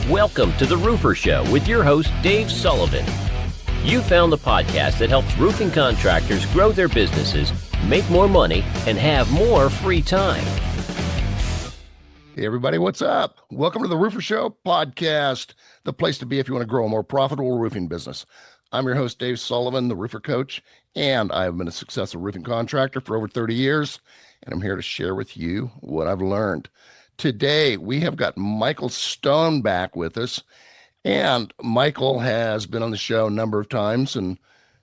Welcome to The Roofer Show with your host, Dave Sullivan. You found the podcast that helps roofing contractors grow their businesses, make more money, and have more free time. Hey, everybody, what's up? Welcome to The Roofer Show podcast, the place to be if you want to grow a more profitable roofing business. I'm your host, Dave Sullivan, the roofer coach, and I have been a successful roofing contractor for over 30 years, and I'm here to share with you what I've learned. Today, we have got Michael Stone back with us, and Michael has been on the show a number of times, and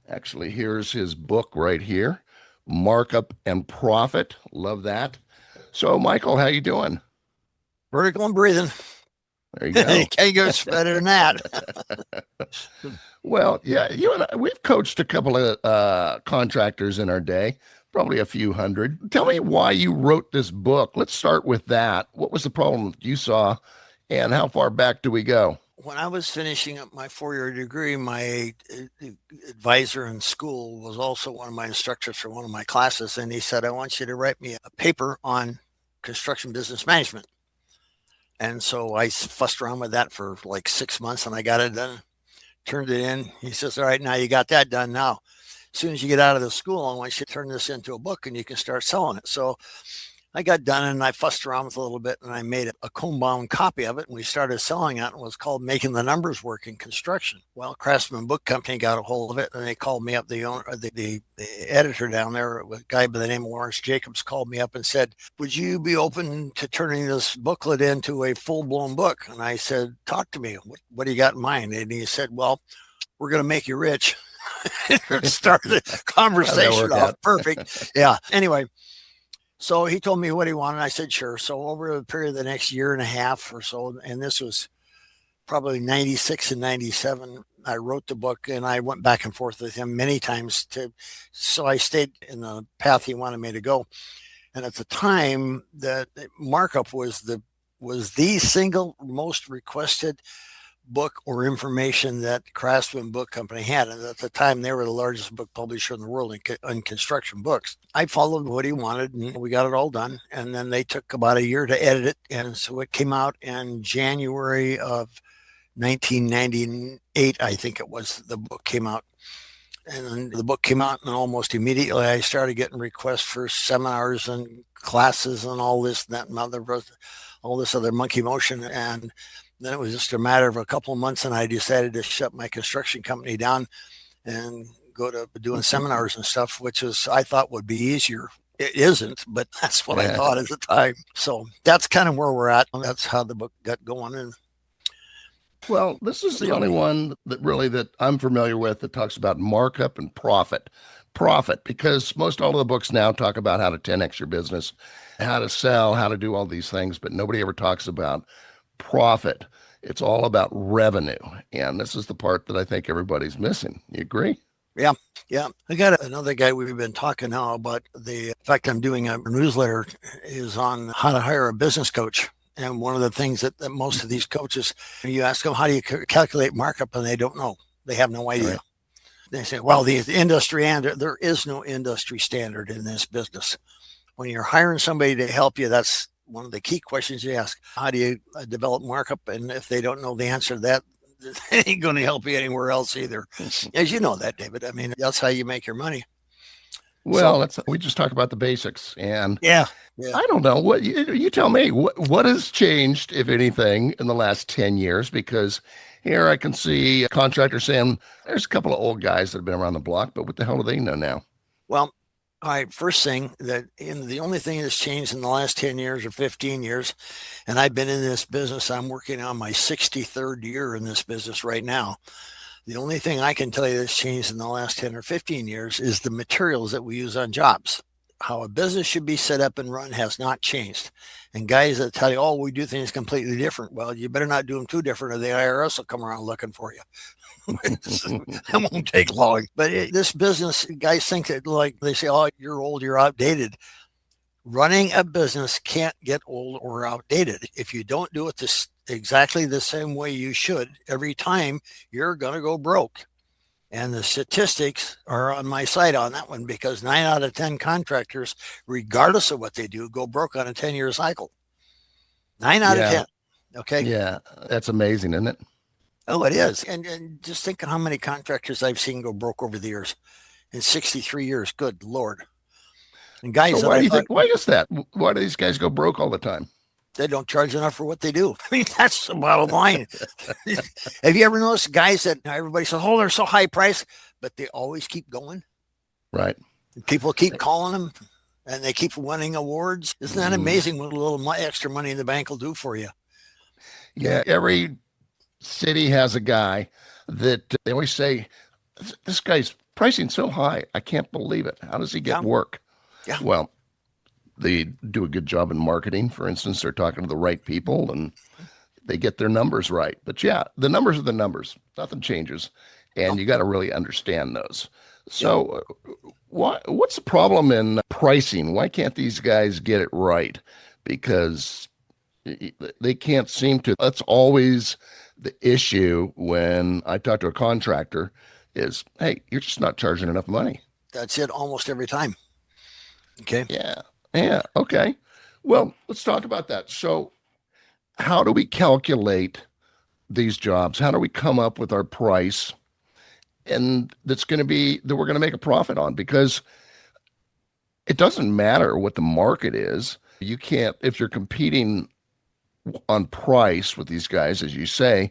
actually, here's his book right here, Markup and Profit. Love that. So, Michael, how you doing? Vertical and breathing. There you go. You can't go better than that. Well, yeah, you and I, we've coached a couple of contractors in our day, probably a few hundred. Tell me why you wrote this book. Let's start with that. What was the problem you saw, and how far back do we go? When I was finishing up my 4-year degree, my advisor in school was also one of my instructors for one of my classes, and he said, I want you to write me a paper on construction business management. And so I fussed around with that for like 6 months, and I got it done, turned it in. He says, all right, now you got that done. Now, as soon as you get out of the school, I want you to turn this into a book and you can start selling it. So I got done and I fussed around with it a little bit, and I made a comb-bound copy of it, and we started selling it. It was called Making the Numbers Work in Construction. Well, Craftsman Book Company got a hold of it, and they called me up. The owner, the editor down there, a guy by the name of Lawrence Jacobs, called me up and said, would you be open to turning this booklet into a full-blown book? And I said, talk to me. What do you got in mind? And he said, well, we're going to make you rich. Started the conversation off perfect. Yeah. Anyway. So he told me what he wanted. I said, sure. So over the period of the next year and a half or so, and this was probably 96 and 97, I wrote the book, and I went back and forth with him many times so I stayed in the path he wanted me to go. And at the time, the Markup was the single most requested book or information that Craftsman Book Company had. And at the time, they were the largest book publisher in the world in construction books. I followed what he wanted, and we got it all done. And then they took about a year to edit it. And so it came out in January of 1998, I think it was, the book came out. And then the book came out, and almost immediately I started getting requests for seminars and classes and all this and that and all this other monkey motion. And then it was just a matter of a couple of months, and I decided to shut my construction company down and go to doing seminars and stuff, which I thought would be easier. It isn't, but that's what I thought at the time. So that's kind of where we're at. That's how the book got going. And well, this is the only one that I'm familiar with that talks about markup and profit, because most all of the books now talk about how to 10x your business, how to sell, how to do all these things, but nobody ever talks about profit. It's all about revenue. And this is the part that I think everybody's missing. You agree? Yeah. I got another guy we've been talking now about in fact, I'm doing a newsletter is on how to hire a business coach. And one of the things that most of these coaches, you ask them, how do you calculate markup? And they don't know. They have no idea. Right. They say, well, the industry, and there is no industry standard in this business. When you're hiring somebody to help you, that's one of the key questions you ask. How do you develop markup? And if they don't know the answer to that, they ain't going to help you anywhere else either. As you know that, David. I mean, that's how you make your money. Well, we just talk about the basics. And yeah. I don't know what you tell me. What has changed, if anything, in the last 10 years? Because here I can see contractors saying there's a couple of old guys that have been around the block, but what the hell do they know now? Well, all right, first thing the only thing that's changed in the last 10 years or 15 years, and I've been in this business, I'm working on my 63rd year in this business right now. The only thing I can tell you that's changed in the last 10 or 15 years is the materials that we use on jobs. How a business should be set up and run has not changed. And guys that tell you, oh, we do things completely different. Well, you better not do them too different or the IRS will come around looking for you. It won't take long. But this business, guys think that, like they say, oh, you're old, you're outdated. Running a business can't get old or outdated. If you don't do it exactly the same way you should every time, you're going to go broke. And the statistics are on my side on that one, because 9 out of 10 contractors, regardless of what they do, go broke on a 10-year cycle. 9 out of 10. Okay. Yeah, that's amazing, isn't it? Oh, it is. And just think of how many contractors I've seen go broke over the years. In 63 years, good Lord. And So guys that why I do you thought think? Why is that? Why do these guys go broke all the time? they don't charge enough for what they do. I mean, that's the bottom line. Have you ever noticed guys that everybody says, oh, they're so high price, but they always keep going? Right. And people keep calling them and they keep winning awards. Isn't that amazing what a little extra money in the bank will do for you? Yeah, every city has a guy that they always say, this guy's pricing so high. I can't believe it. How does he get Yeah. work? Yeah. Well, they do a good job in marketing. For instance, they're talking to the right people and they get their numbers right. But yeah, the numbers are the numbers. Nothing changes. And No. you got to really understand those. Yep. So, what's the problem in pricing? Why can't these guys get it right? Because they can't seem to. That's always the issue when I talk to a contractor is, hey, you're just not charging enough money. That's it almost every time. Okay. Yeah. Yeah. Okay. Well, let's talk about that. So, how do we calculate these jobs? How do we come up with our price? And that's going to be that we're going to make a profit on because it doesn't matter what the market is. You can't, if you're competing on price with these guys, as you say,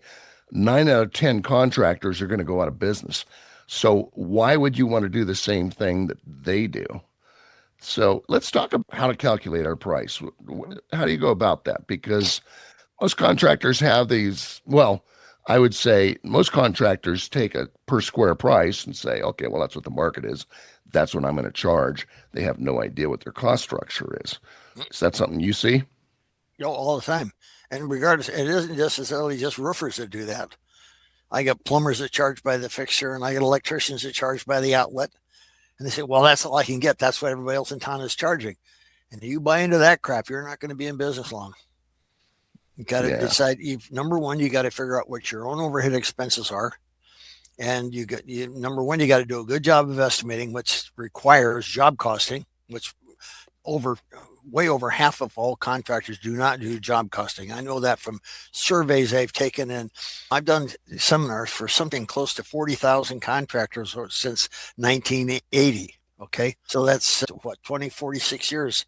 9 out of 10 contractors are going to go out of business. So why would you want to do the same thing that they do? So let's talk about how to calculate our price. How do you go about that? Because most contractors have these, well, I would say most contractors take a per square price and say, okay, well, that's what the market is. That's what I'm going to charge. They have no idea what their cost structure is. Is that something you see? All the time. And regardless, it isn't necessarily just roofers that do that. I got plumbers that charge by the fixture, and I got electricians that charge by the outlet. And they say, well, that's all I can get. That's what everybody else in town is charging. And if you buy into that crap, you're not going to be in business long. You got to Yeah. decide. Number one, you got to figure out what your own overhead expenses are. And number one, you got to do a good job of estimating, which requires job costing, which way over half of all contractors do not do job costing. I know that from surveys I've taken, and I've done seminars for something close to 40,000 contractors since 1980. Okay. So that's 46 years.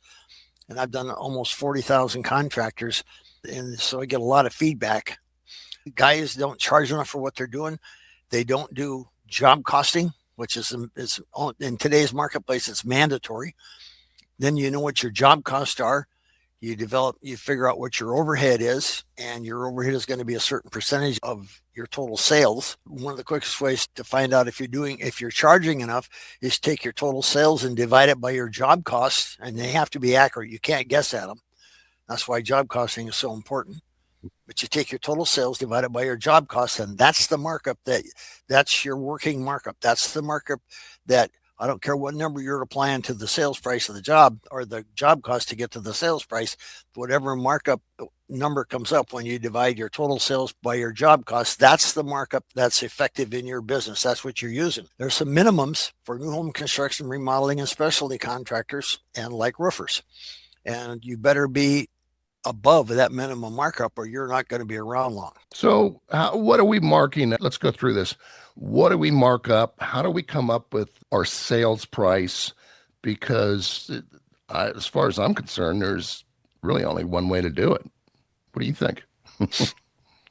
And I've done almost 40,000 contractors. And so I get a lot of feedback. Guys don't charge enough for what they're doing. They don't do job costing, which is in today's marketplace, it's mandatory. Then you know what your job costs are. You figure out what your overhead is, and your overhead is going to be a certain percentage of your total sales. One of the quickest ways to find out if you're charging enough is take your total sales and divide it by your job costs, and they have to be accurate. You can't guess at them. That's why job costing is so important. But you take your total sales, divide it by your job costs, and that's the markup that's your working markup. That's the markup that I don't care what number you're applying to the sales price of the job or the job cost to get to the sales price, whatever markup number comes up when you divide your total sales by your job cost, that's the markup that's effective in your business. That's what you're using. There's some minimums for new home construction, remodeling, and specialty contractors and like roofers. And you better be above that minimum markup or you're not going to be around long. So, what are we marking? Let's go through this. What do we mark up? How do we come up with our sales price? Because as far as I'm concerned, there's really only one way to do it. What do you think?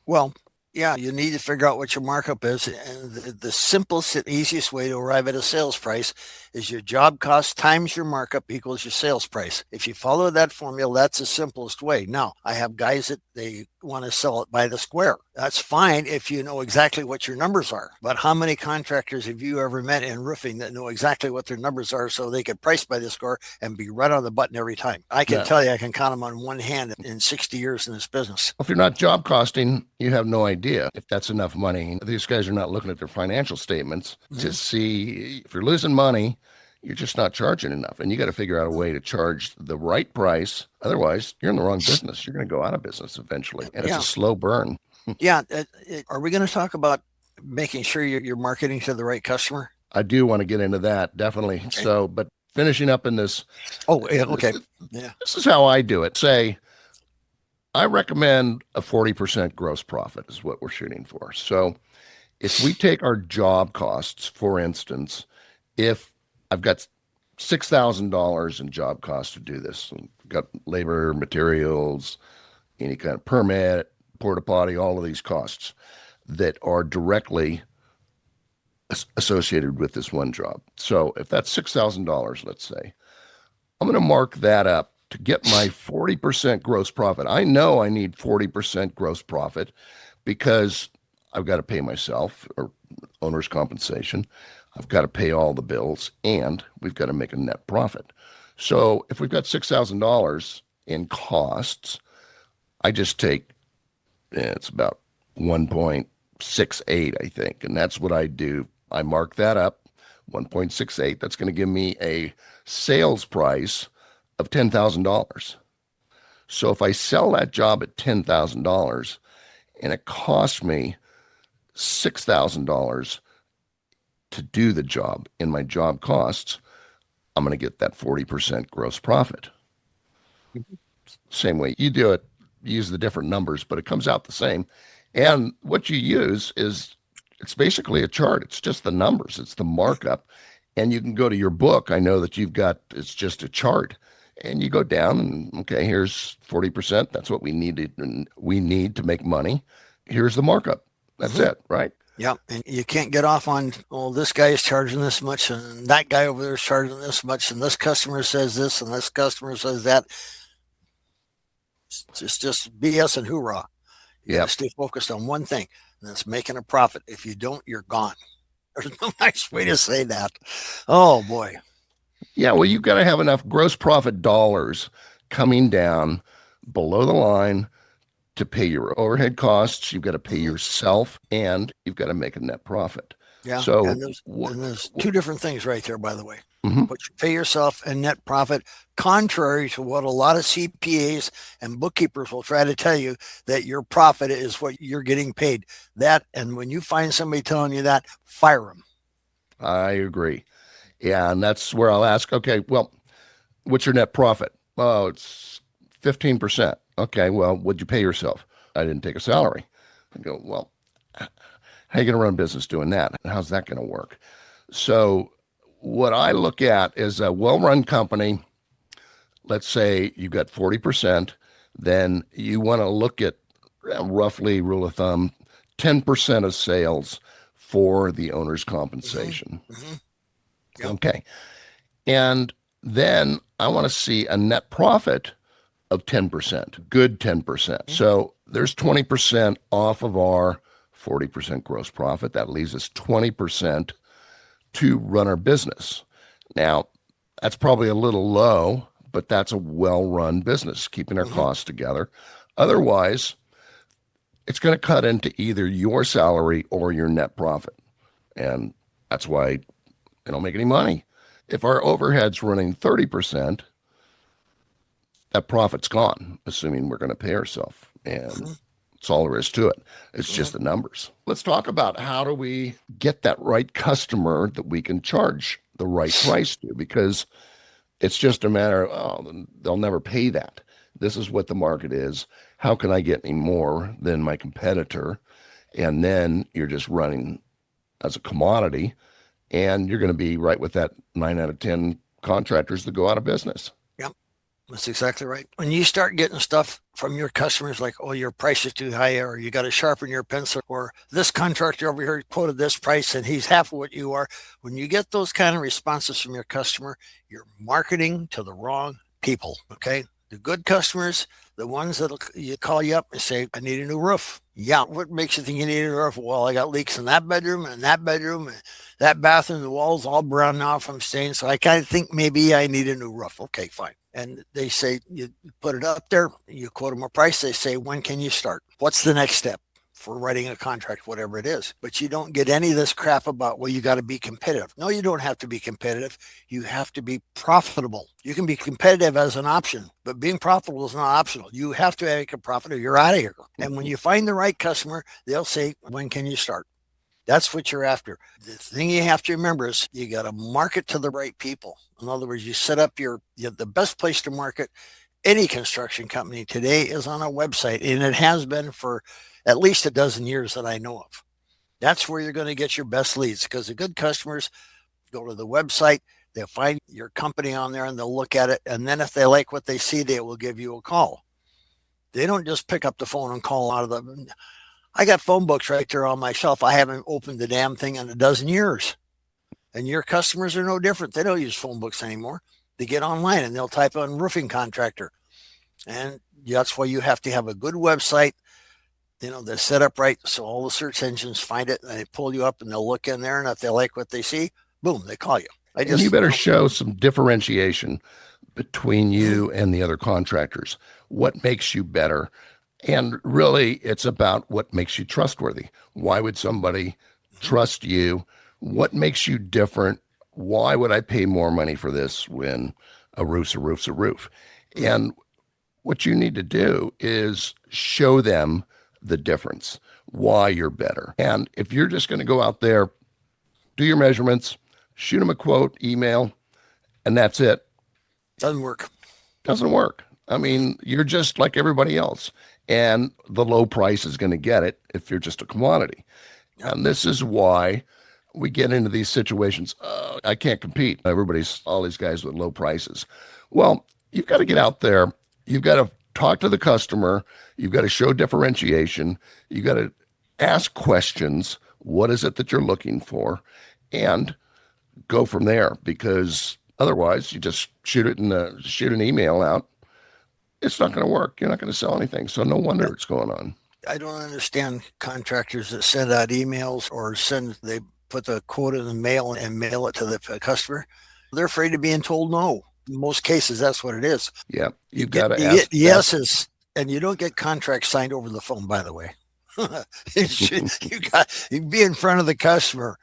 Well, yeah, you need to figure out what your markup is. And the simplest and easiest way to arrive at a sales price is your job cost times your markup equals your sales price. If you follow that formula, that's the simplest way. Now, I have guys that they want to sell it by the square. That's fine if you know exactly what your numbers are. But how many contractors have you ever met in roofing that know exactly what their numbers are so they could price by the square and be right on the button every time? I can tell you, I can count them on one hand in 60 years in this business. If you're not job costing, you have no idea if that's enough money. These guys are not looking at their financial statements to see if you're losing money. You're just not charging enough. And you got to figure out a way to charge the right price. Otherwise, you're in the wrong business. You're going to go out of business eventually. And it's a slow burn. Yeah. Are we going to talk about making sure you're marketing to the right customer? I do want to get into that, definitely. Okay. So, but finishing up in this. Oh, yeah, okay. Yeah. This is how I do it. Say, I recommend a 40% gross profit is what we're shooting for. So if we take our job costs, for instance, if I've got $6,000 in job costs to do this, and got labor, materials, any kind of permit, porta potty, all of these costs that are directly associated with this one job. So if that's $6,000, let's say, I'm going to mark that up to get my 40% gross profit. I know I need 40% gross profit because I've got to pay myself or owner's compensation. I've got to pay all the bills and we've got to make a net profit. So if we've got $6,000 in costs, I just take, it's about 1.68, I think. And that's what I do. I mark that up, 1.68. That's going to give me a sales price of $10,000. So if I sell that job at $10,000 and it costs me $6,000 to do the job in my job costs, I'm going to get that 40% gross profit. Same way you do it, you use the different numbers, but it comes out the same. And what you use is, it's basically a chart. It's just the numbers. It's the markup. And you can go to your book. I know that you've got, it's just a chart. And you go down and, okay, here's 40%. That's what we need to make money. Here's the markup. That's it, right? Yeah. And you can't get off on, well, this guy is charging this much and that guy over there is charging this much and this customer says this and this customer says that. It's just BS and hoorah. You gotta stay focused on one thing, and that's making a profit. If you don't, you're gone. There's no nice way to say that. Oh boy. Yeah, well, you've got to have enough gross profit dollars coming down below the line to pay your overhead costs. You've got to pay yourself, and you've got to make a net profit. Yeah. So And there's two different things right there, by the way. Mhm. What you pay yourself and net profit, contrary to what a lot of CPAs and bookkeepers will try to tell you, that your profit is what you're getting paid. That, and when you find somebody telling you that, fire them. I agree. Yeah, and that's where I'll ask, okay, well, what's your net profit? Oh, it's 15%. Okay, well, what'd you pay yourself? I didn't take a salary. I go, well, how are you going to run a business doing that? How's that going to work? So what I look at is a well-run company. Let's say you got 40%, then you want to look at roughly, rule of thumb, 10% of sales for the owner's compensation. Yep. Okay. And then I want to see a net profit of 10%, good 10%. So there's 20% off of our 40% gross profit. That leaves us 20% to run our business. Now, that's probably a little low, but that's a well-run business, keeping our costs together. Otherwise, it's going to cut into either your salary or your net profit. And that's why they don't make any money. If our overhead's running 30%, that profit's gone, assuming we're going to pay ourselves. And that's all there is to it. It's just the numbers. Let's talk about how do we get that right customer that we can charge the right price to, because it's just a matter of, oh, they'll never pay that. This is what the market is. How can I get any more than my competitor? And then you're just running as a commodity, and you're going to be right with that 9 out of 10 contractors that go out of business. Yep. That's exactly right. When you start getting stuff from your customers like, oh, your price is too high, or you got to sharpen your pencil, or this contractor over here quoted this price and he's half of what you are. When you get those kind of responses from your customer, you're marketing to the wrong people. Okay. The good customers, the ones that'll you call you up and say, I need a new roof. Yeah. What makes you think you need a roof? Well, I got leaks in that bedroom and that bathroom, the walls all brown now from stain. So I kind of think maybe I need a new roof. Okay, fine. And they say, you put it up there, you quote them a price. They say, when can you start? What's the next step for writing a contract, whatever it is? But you don't get any of this crap about, well, you got to be competitive. No, you don't have to be competitive. You have to be profitable. You can be competitive as an option, but being profitable is not optional. You have to make a profit or you're out of here. And when you find the right customer, they'll say, when can you start? That's what you're after. The thing you have to remember is you got to market to the right people. In other words, you set up the best place to market Any construction company today is on a website, and it has been for at least a dozen years that I know of. That's where you're going to get your best leads, because the good customers go to the website, they'll find your company on there and they'll look at it. And then if they like what they see, they will give you a call. They don't just pick up the phone and call out of the. I got phone books right there on my shelf. I haven't opened the damn thing in a dozen years. And your customers are no different. They don't use phone books anymore. They get online and they'll type on roofing contractor. And that's why you have to have a good website, that's set up right so all the search engines find it and they pull you up and they'll look in there. And if they like what they see, boom, they call you. And you better show some differentiation between you and the other contractors. What makes you better? And really, it's about what makes you trustworthy. Why would somebody trust you? What makes you different? Why would I pay more money for this when a roof's a roof's a roof? And what you need to do is show them the difference, why you're better. And if you're just going to go out there, do your measurements, shoot them a quote, email, and that's it. Doesn't work. Doesn't work. I mean, you're just like everybody else. And the low price is going to get it if you're just a commodity. And this is why we get into these situations. I can't compete. All these guys with low prices. Well, you've got to get out there. You've got to talk to the customer. You've got to show differentiation. You've got to ask questions. What is it that you're looking for? And go from there, because otherwise you just shoot an email out. It's not going to work. You're not going to sell anything. So no wonder it's going on. I don't understand contractors that send out emails or they put the quote in the mail and mail it to the customer. They're afraid of being told no. In most cases, that's what it is. Yeah. You've got to ask. Yeses, and you don't get contracts signed over the phone, by the way. You be in front of the customer.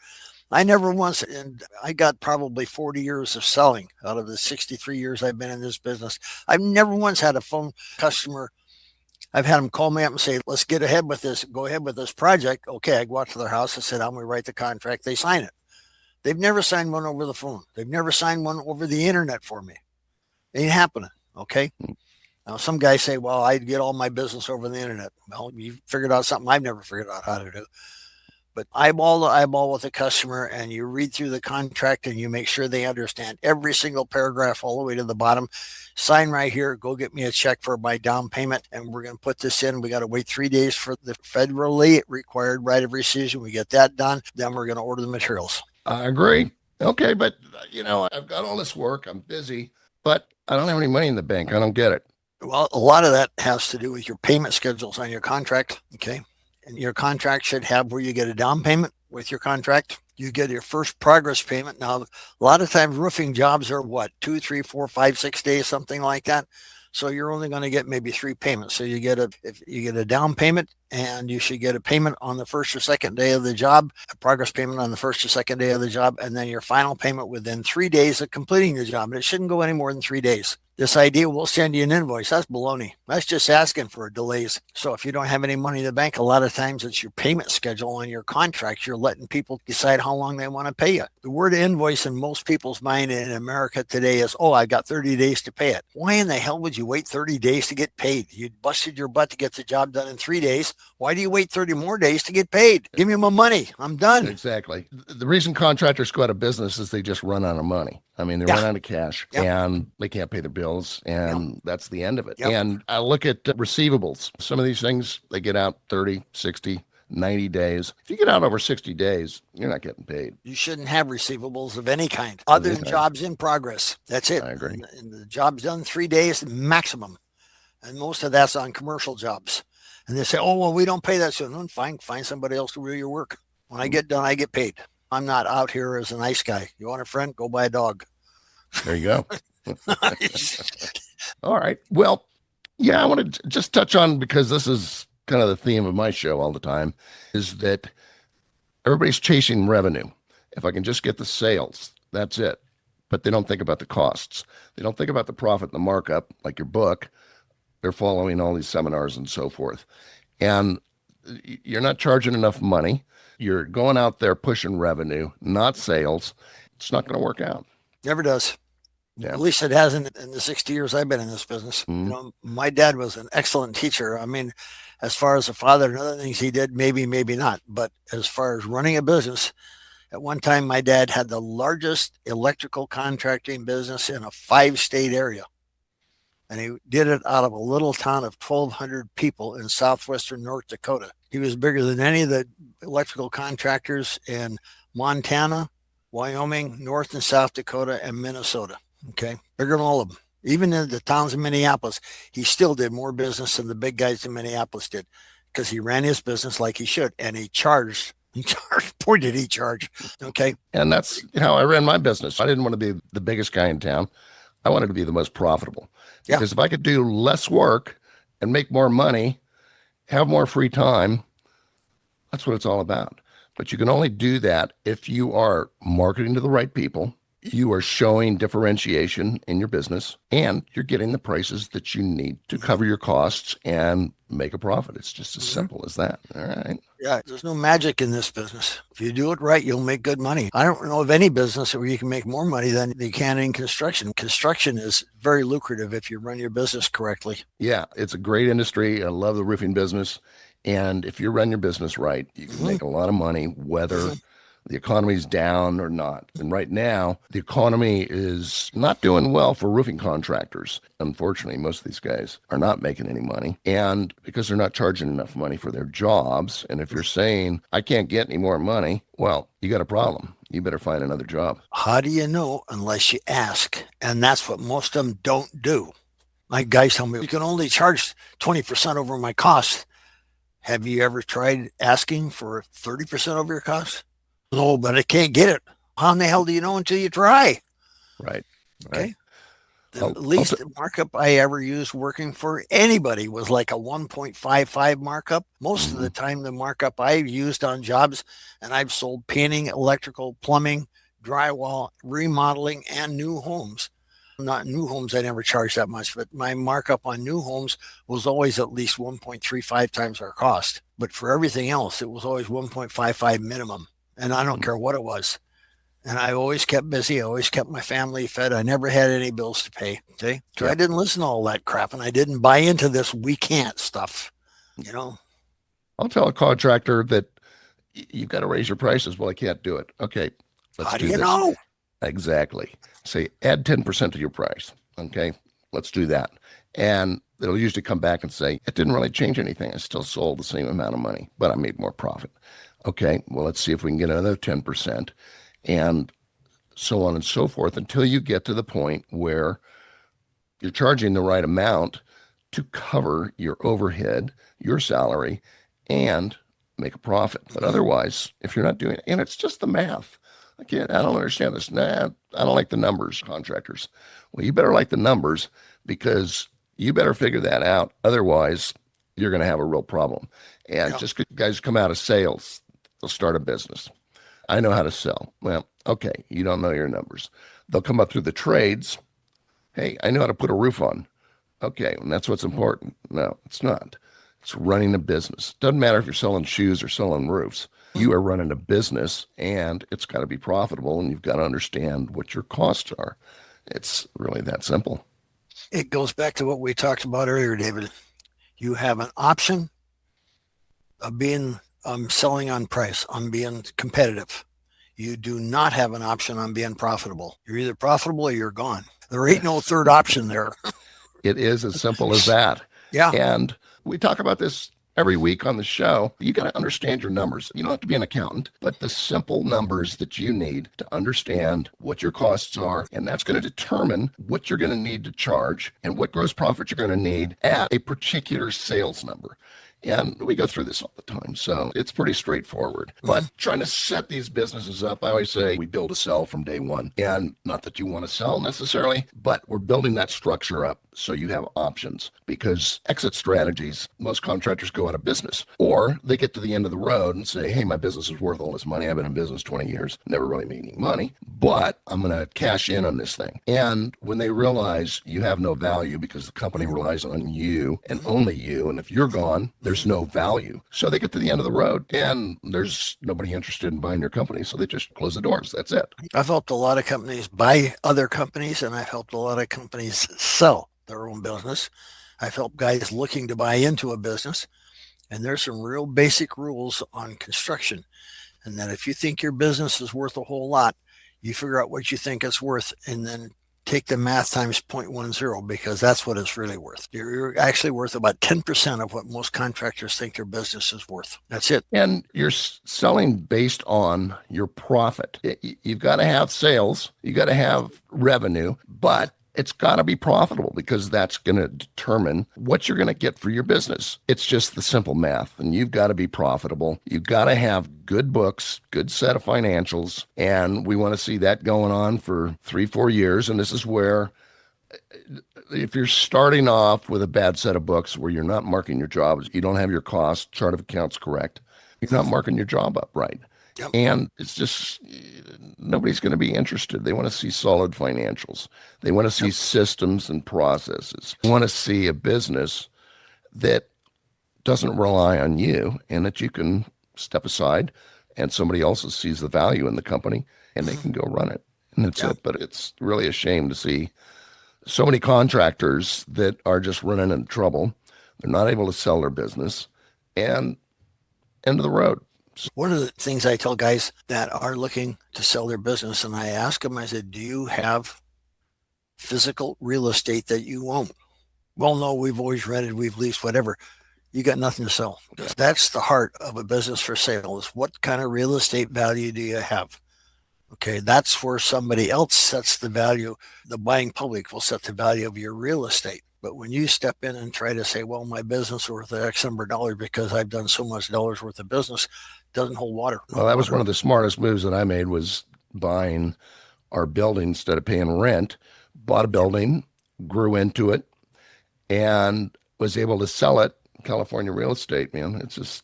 I never once, and I got probably 40 years of selling out of the 63 years I've been in this business. I've never once had a phone customer. I've had them call me up and say, let's get ahead with this. Go ahead with this project. Okay. I go out to their house. I said, I'm going to write the contract. They sign it. They've never signed one over the phone. They've never signed one over the internet for me. Ain't happening. Okay. Now, some guys say, well, I get all my business over the internet. Well, you figured out something I've never figured out how to do. But eyeball to eyeball with the customer, and you read through the contract and you make sure they understand every single paragraph all the way to the bottom. Sign right here. Go get me a check for my down payment, and we're going to put this in. We got to wait 3 days for the federally required right of rescission. We get that done. Then we're going to order the materials. I agree. Okay, but I've got all this work. I'm busy, but I don't have any money in the bank. I don't get it. Well, a lot of that has to do with your payment schedules on your contract. Okay. And your contract should have where you get a down payment with your contract. You get your first progress payment. Now, a lot of times roofing jobs are 2, 3, 4, 5, 6 days, something like that. So you're only going to get maybe 3 payments. So you get a down payment, and you should get a payment on the first or second day of the job, a progress payment on the first or second day of the job, and then your final payment within 3 days of completing the job. And it shouldn't go any more than 3 days. This idea, we'll send you an invoice, that's baloney. That's just asking for delays. So if you don't have any money in the bank, a lot of times it's your payment schedule on your contracts. You're letting people decide how long they want to pay you. The word invoice in most people's mind in America today is, oh, I've got 30 days to pay it. Why in the hell would you wait 30 days to get paid? You busted your butt to get the job done in 3 days. Why do you wait 30 more days to get paid? Give me my money. I'm done. Exactly. The reason contractors go out of business is they just run out of money. I mean, they run out of cash and they can't pay their bills, and that's the end of it. And I look at receivables. Some of these things, they get out 30, 60, 90 days. If you get out over 60 days, you're not getting paid. You shouldn't have receivables of any kind other than jobs in progress. That's it. I agree. And the job's done 3 days maximum. And most of that's on commercial jobs. And they say, oh, well, we don't pay that soon. Fine, find somebody else to do your work. When I get done, I get paid. I'm not out here as a nice guy. You want a friend? Go buy a dog. There you go. All right. Well, I want to just touch on, because this is kind of the theme of my show all the time, is that everybody's chasing revenue. If I can just get the sales, that's it. But they don't think about the costs. They don't think about the profit and the markup, like your book. They're following all these seminars and so forth. And you're not charging enough money. You're going out there pushing revenue, not sales. It's not going to work out. Never does. Yeah. At least it hasn't in the 60 years I've been in this business. My dad was an excellent teacher. I mean, as far as a father and other things he did, maybe not. But as far as running a business, at one time, my dad had the largest electrical contracting business in a 5-state area. And he did it out of a little town of 1,200 people in southwestern North Dakota. He was bigger than any of the electrical contractors in Montana, Wyoming, North and South Dakota, and Minnesota. Okay, bigger than all of them. Even in the towns of Minneapolis, he still did more business than the big guys in Minneapolis did because he ran his business like he should, and he charged. Boy, did he charge. Okay. And that's how I ran my business. I didn't want to be the biggest guy in town. I wanted to be the most profitable. Yeah. Because if I could do less work and make more money, have more free time, that's what it's all about. But you can only do that if you are marketing to the right people, you are showing differentiation in your business, and you're getting the prices that you need to cover your costs and make a profit. It's just as simple as that. All right. Yeah, there's no magic in this business. If you do it right, you'll make good money. I don't know of any business where you can make more money than you can in construction. Construction is very lucrative if you run your business correctly. Yeah, it's a great industry. I love the roofing business. And if you run your business right, you can make a lot of money, whether the economy's down or not. And right now, the economy is not doing well for roofing contractors. Unfortunately, most of these guys are not making any money. And because they're not charging enough money for their jobs. And if you're saying, I can't get any more money, well, you got a problem. You better find another job. How do you know unless you ask? And that's what most of them don't do. My guys tell me, you can only charge 20% over my costs. Have you ever tried asking for 30% over your costs? No, but I can't get it. How in the hell do you know until you try? Right. Okay. The least markup I ever used working for anybody was like a 1.55 markup. Most of the time, the markup I used on jobs, and I've sold painting, electrical, plumbing, drywall, remodeling, and new homes. Not new homes, I never charged that much, but my markup on new homes was always at least 1.35 times our cost. But for everything else, it was always 1.55 minimum. And I don't care what it was. And I always kept busy. I always kept my family fed. I never had any bills to pay. Okay. So I didn't listen to all that crap, and I didn't buy into this we can't stuff. You know, I'll tell a contractor that you've got to raise your prices. Well, I can't do it. Okay. Let's how do do you this. know? Exactly. Say, add 10% to your price. Okay. Let's do that. And they'll usually come back and say, it didn't really change anything. I still sold the same amount of money, but I made more profit. Okay. Well, let's see if we can get another 10%. And so on and so forth until you get to the point where you're charging the right amount to cover your overhead, your salary, and make a profit. But otherwise, if you're not doing it, and it's just the math. I don't understand this. Nah, I don't like the numbers, contractors. Well, you better like the numbers because you better figure that out. Otherwise, you're going to have a real problem. And just guys come out of sales, they'll start a business. I know how to sell. Well, okay, you don't know your numbers. They'll come up through the trades. Hey, I know how to put a roof on. Okay, and that's what's important. No, it's not. It's running a business. Doesn't matter if you're selling shoes or selling roofs. You are running a business, and it's got to be profitable, and you've got to understand what your costs are. It's really that simple. It goes back to what we talked about earlier, David. You have an option of being selling on price, on being competitive. You do not have an option on being profitable. You're either profitable or you're gone. There ain't no third option there. It is as simple as that. Yeah. And we talk about this every week on the show. You got to understand your numbers. You don't have to be an accountant, but the simple numbers that you need to understand what your costs are. And that's going to determine what you're going to need to charge and what gross profit you're going to need at a particular sales number. And we go through this all the time. So it's pretty straightforward. But trying to set these businesses up, I always say we build to sell from day one. And not that you want to sell necessarily, but we're building that structure up so you have options, because exit strategies, most contractors go out of business, or they get to the end of the road and say, hey, my business is worth all this money. I've been in business 20 years, never really made any money, but I'm going to cash in on this thing. And when they realize you have no value because the company relies on you and only you, and if you're gone, there's no value. So they get to the end of the road and there's nobody interested in buying your company. So they just close the doors. That's it. I've helped a lot of companies buy other companies, and I've helped a lot of companies sell their own business. I've helped guys looking to buy into a business. And there's some real basic rules on construction. And that if you think your business is worth a whole lot, you figure out what you think it's worth and then take the math times 0.10, because that's what it's really worth. You're actually worth about 10% of what most contractors think their business is worth. That's it. And you're selling based on your profit. You've got to have sales, you got to have revenue, but it's got to be profitable, because that's going to determine what you're going to get for your business. It's just the simple math, and you've got to be profitable. You've got to have good books, good set of financials, and we want to see that going on for 3-4 years. And this is where, if you're starting off with a bad set of books where you're not marking your jobs, you don't have your cost chart of accounts correct, you're not marking your job up right. Yep. And it's just, nobody's going to be interested. They want to see solid financials. They want to see systems and processes. They want to see a business that doesn't rely on you, and that you can step aside and somebody else sees the value in the company and they can go run it. And that's it. But it's really a shame to see so many contractors that are just running into trouble. They're not able to sell their business, and end of the road. One of the things I tell guys that are looking to sell their business, and I ask them, I said, do you have physical real estate that you own? Well, no, we've always rented, we've leased, whatever. You got nothing to sell. That's the heart of a business for sale, is what kind of real estate value do you have? Okay, that's where somebody else sets the value. The buying public will set the value of your real estate. But when you step in and try to say, well, my business is worth X number of dollars because I've done so much dollars worth of business, doesn't hold water. Well, that was one of the smartest moves that I made, was buying our building instead of paying rent. Bought a building, grew into it, and was able to sell it. California real estate, man, it's just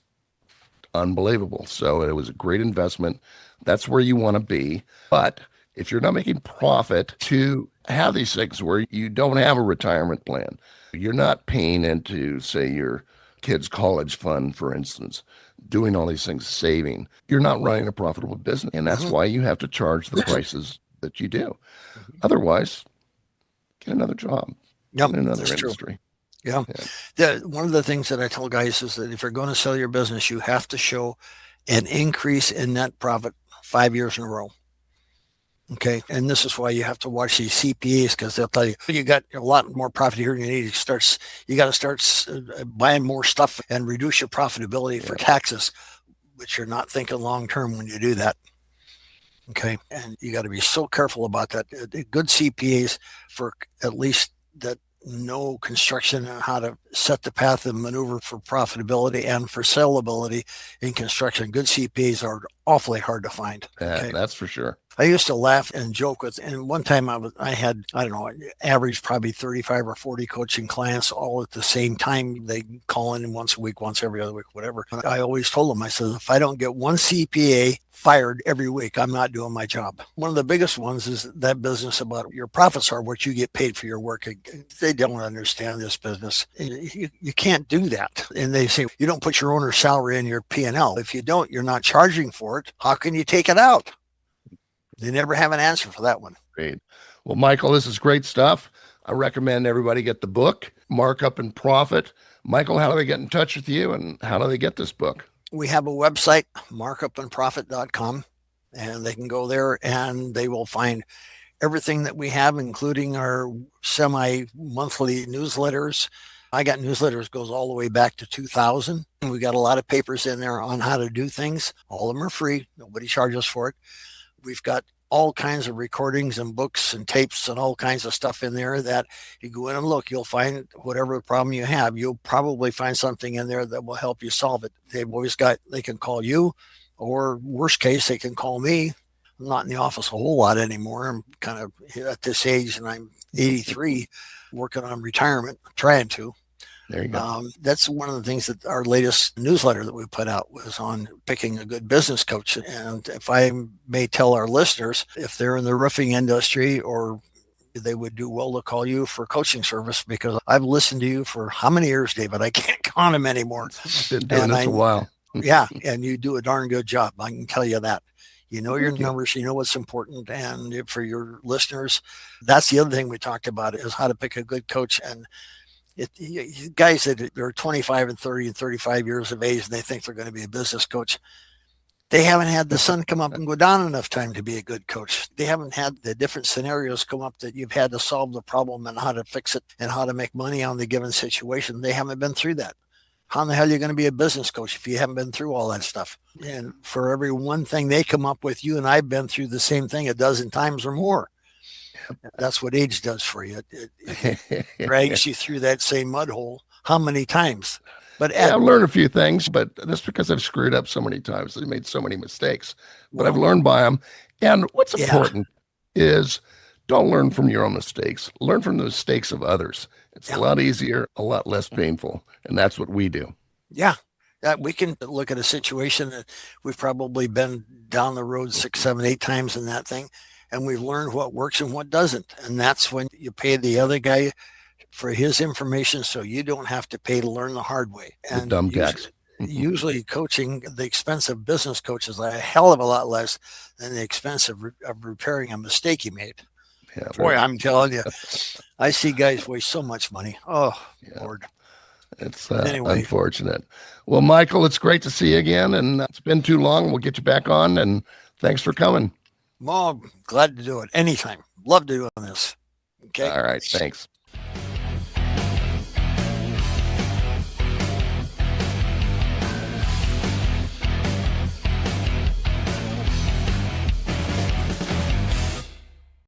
unbelievable. So it was a great investment. That's where you want to be. But if you're not making profit, to have these things where you don't have a retirement plan, you're not paying into, say, your kid's college fund, for instance, doing all these things, saving, you're not running a profitable business. And that's why you have to charge the prices that you do. Otherwise, get another job in another industry. True. Yeah. One of the things that I tell guys is that if you're going to sell your business, you have to show an increase in net profit 5 years in a row. Okay. And this is why you have to watch these CPAs, because they'll tell you, you got a lot more profit here than you need. You got to start buying more stuff and reduce your profitability for taxes, but you're not thinking long term when you do that. Okay. And you got to be so careful about that. Good CPAs, for at least that, know construction and how to set the path and maneuver for profitability and for sellability in construction. Good CPAs are awfully hard to find. Okay? That's for sure. I used to laugh and joke with, and one time I had, I don't know, average probably 35 or 40 coaching clients all at the same time. They call in once a week, once every other week, whatever. I always told them, I said, if I don't get one CPA fired every week, I'm not doing my job. One of the biggest ones is that business about your profits are what you get paid for your work. They don't understand this business. You can't do that. And they say, you don't put your owner's salary in your P&L. If you don't, you're not charging for it. How can you take it out? They never have an answer for that one. Great. Well, Michael, this is great stuff. I recommend everybody get the book, Markup and Profit. Michael, how do they get in touch with you, and how do they get this book? We have a website, markupandprofit.com, and they can go there and they will find everything that we have, including our semi-monthly newsletters. I got newsletters goes all the way back to 2000. We got a lot of papers in there on how to do things. All of them are free. Nobody charges for it. We've got all kinds of recordings and books and tapes and all kinds of stuff in there that you go in and look, you'll find whatever problem you have. You'll probably find something in there that will help you solve it. They've always got, they can call you, or worst case, they can call me. I'm not in the office a whole lot anymore. I'm kind of at this age, and I'm 83, working on retirement, trying to. There you go. That's one of the things that our latest newsletter that we put out was on picking a good business coach. And if I may tell our listeners, if they're in the roofing industry, or they would do well to call you for coaching service, because I've listened to you for how many years, David? I can't count them anymore. Been doing this a while. Yeah, and you do a darn good job. I can tell you that. You know your Thank you. numbers, you know what's important. And for your listeners, that's the other thing we talked about, is how to pick a good coach. And guys that are 25 and 30 and 35 years of age, and they think they're going to be a business coach, they haven't had the sun come up and go down enough time to be a good coach. They haven't had the different scenarios come up that you've had to solve the problem and how to fix it and how to make money on the given situation. They haven't been through that. How in the hell are you going to be a business coach if you haven't been through all that stuff? And for every one thing they come up with, you and I've been through the same thing a dozen times or more. That's what age does for you. It drags you through that same mud hole how many times? But Yeah, I've learned a few things, but that's because I've screwed up so many times. I've made so many mistakes, but I've learned by them. And what's important is don't learn from your own mistakes. Learn from the mistakes of others. It's a lot easier, a lot less painful. And that's what we do. Yeah. We can look at a situation that we've probably been down the road 6, 7, 8 times in that thing, and we've learned what works and what doesn't. And that's when you pay the other guy for his information, so you don't have to pay to learn the hard way. And the dumb gags. Usually coaching, the expense of business coach is a hell of a lot less than the expense of repairing a mistake you made. Yeah, boy, right. I'm telling you, I see guys waste so much money. Oh, yeah. Lord. It's unfortunate. Well, Michael, it's great to see you again, and it's been too long. We'll get you back on, and thanks for coming. Well, glad to do it anytime. Love to do this. Okay. All right. Thanks.